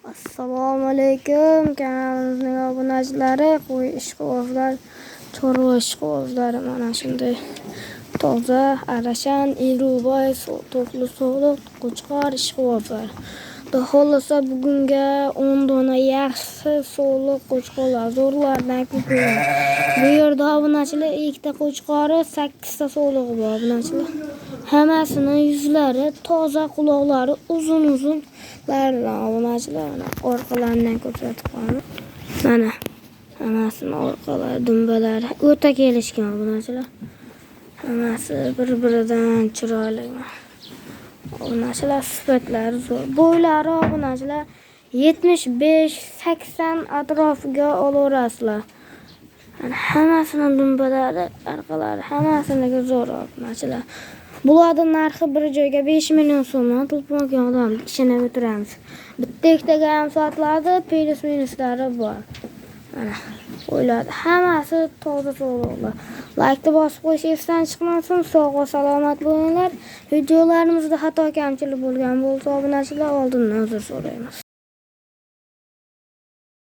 Assalomu alaykum kanalimizning obunachilari, qo'y ishqibozlar, chorva ishqibozlari. Mana shunday toza, arashan, iruboy, to'qli so'liq, qo'chqor ishqibozlar. Xohlasa bugunga 10 dona yaxshi so'liq qo'chqorlar zo'rlardan ko'payadi. Bu yerda obunachilar 2 ta qo'chqori, 8 ta so'lig'i bor obunachilar. Hammasini yuzlari toza, quloqlari uzun-uzunlardan obunachilar. Orqalaridan ko'rsatib qo'yaman. Mana hammasini orqalari, dumbalari o'ta kelishgan obunachilar. Hammasi bir-biridan chiroyli. Obunachilar sifatlari zo'r. Bo'ylari obunachilar 75-80 atrofiga olaverasizlar. Hammasini dumbalari, orqalari hammasiniga zo'r obunachilar. Bularning narxi bir joyga 5 million so'mdan to'plagan odam ishini bitiramiz. Bitta ikkitaga ham sotiladi, plus minuslari bor. Mana qo'yiladi. Hammasi toza so'liqlar. Like'ni bosib qo'yish esdan chiqmasin. Sog' va salomat bo'linglar. Videolarimizda xato kamchilik bo'lgan bo'lsa, obunachilar oldindan uzr so'raymiz.